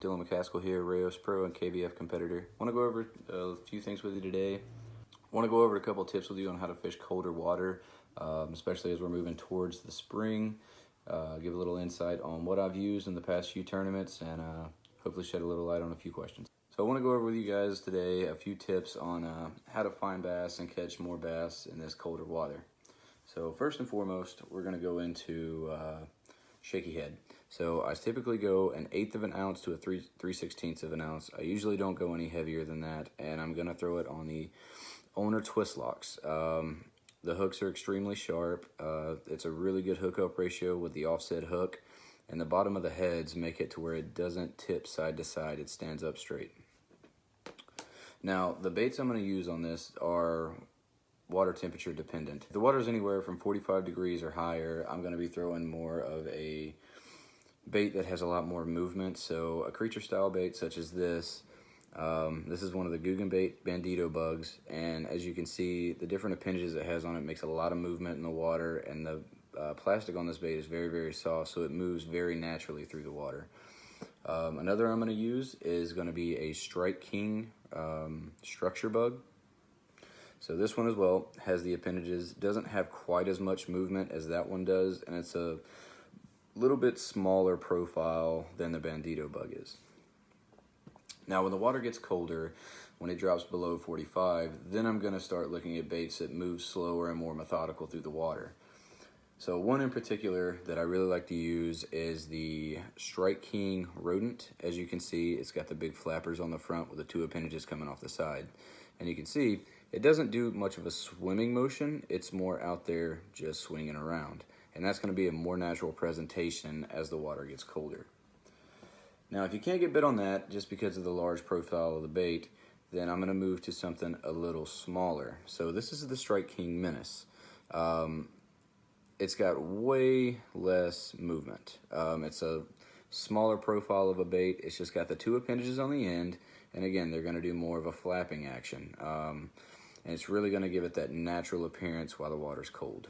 Dylan McCaskill here, Rayos Pro and KBF competitor. Want to go over a few things with you today. Want to go over a couple tips with you on how to fish colder water, especially as we're moving towards the spring. Give a little insight on what I've used in the past few tournaments and hopefully shed a little light on a few questions. So I want to go over with you guys today a few tips on how to find bass and catch more bass in this colder water. So first and foremost, we're going to go into shaky head. So I typically go 1/8 of an ounce to a 3/16 of an ounce. I usually don't go any heavier than that, and I'm gonna throw it on the owner twist locks. The hooks are extremely sharp. It's a really good hookup ratio with the offset hook, and the bottom of the heads make it to where it doesn't tip side to side. It stands up straight. Now, the baits I'm gonna use on this are water temperature dependent. If the water is anywhere from 45 degrees or higher, I'm going to be throwing more of a bait that has a lot more movement. So a creature style bait such as this. This is one of the Guggen bait bandito bugs, and as you can see, the different appendages it has on it makes a lot of movement in the water, and the plastic on this bait is very, very soft, so it moves very naturally through the water. Another I'm going to use is going to be a Strike King structure bug. So this one as well has the appendages, doesn't have quite as much movement as that one does, and it's a little bit smaller profile than the bandito bug is. Now when the water gets colder, when it drops below 45, then I'm going to start looking at baits that move slower and more methodical through the water. So one in particular that I really like to use is the Strike King rodent. As you can see, it's got the big flappers on the front with the two appendages coming off the side. And you can see it doesn't do much of a swimming motion, it's more out there just swinging around. And that's going to be a more natural presentation as the water gets colder. Now if you can't get bit on that just because of the large profile of the bait, then I'm going to move to something a little smaller. So this is the Strike King Menace. It's got way less movement. It's a smaller profile of a bait. It's just got the two appendages on the end, and again, they're going to do more of a flapping action. And it's really going to give it that natural appearance while the water's cold.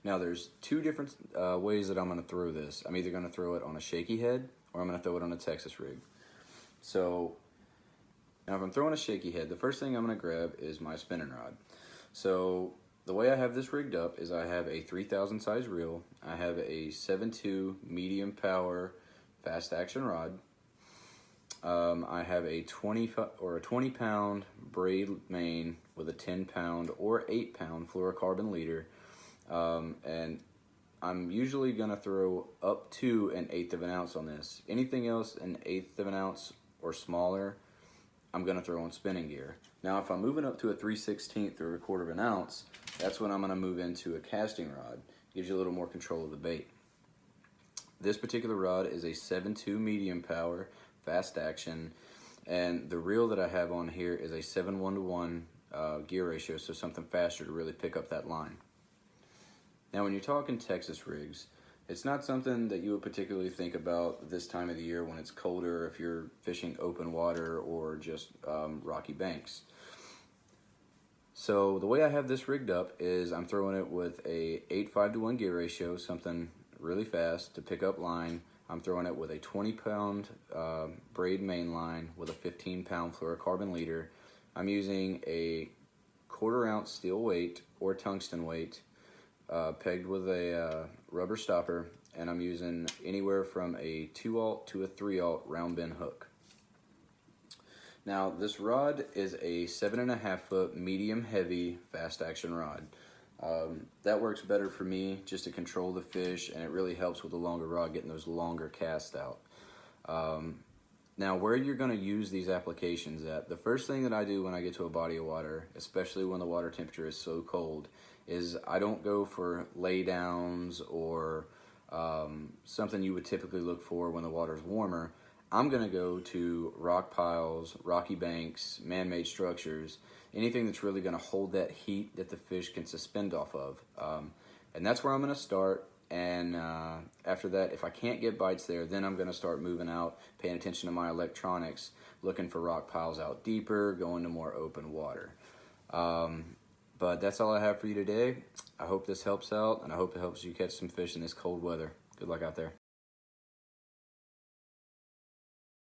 Now there's two different ways that I'm going to throw this. I'm either going to throw it on a shaky head or I'm going to throw it on a Texas rig. So now if I'm throwing a shaky head, the first thing I'm going to grab is my spinning rod. So the way I have this rigged up is I have a 3,000 size reel, I have a 7.2 medium power fast action rod, I have a 20 pound braid main with a 10 pound or 8 pound fluorocarbon leader, and I'm usually going to throw up to 1/8 of an ounce on this. Anything else 1/8 of an ounce or smaller, I'm going to throw on spinning gear. Now if I'm moving up to a 3/16 or 1/4 of an ounce, that's when I'm going to move into a casting rod. Gives you a little more control of the bait. This particular rod is a 7.2 medium power fast action, and the reel that I have on here is a 7:1 gear ratio, so something faster to really pick up that line. Now when you're talking Texas rigs, it's not something that you would particularly think about this time of the year when it's colder, if you're fishing open water or just rocky banks. So the way I have this rigged up is I'm throwing it with a 8:5:1 gear ratio, something really fast to pick up line. I'm throwing it with a 20 pound braid main line with a 15 pound fluorocarbon leader. I'm using a 1/4 ounce steel weight or tungsten weight pegged with a rubber stopper, and I'm using anywhere from a 2/0 to a 3/0 round bend hook. Now this rod is a 7.5 foot medium heavy fast action rod. That works better for me just to control the fish, and it really helps with the longer rod getting those longer casts out. Now where you're going to use these applications at, the first thing that I do when I get to a body of water, especially when the water temperature is so cold, is I don't go for lay downs or something you would typically look for when the water's warmer. I'm going to go to rock piles, rocky banks, man-made structures, anything that's really going to hold that heat that the fish can suspend off of. And that's where I'm going to start. And after that, if I can't get bites there, then I'm going to start moving out, paying attention to my electronics, looking for rock piles out deeper, going to more open water. But that's all I have for you today. I hope this helps out, and I hope it helps you catch some fish in this cold weather. Good luck out there.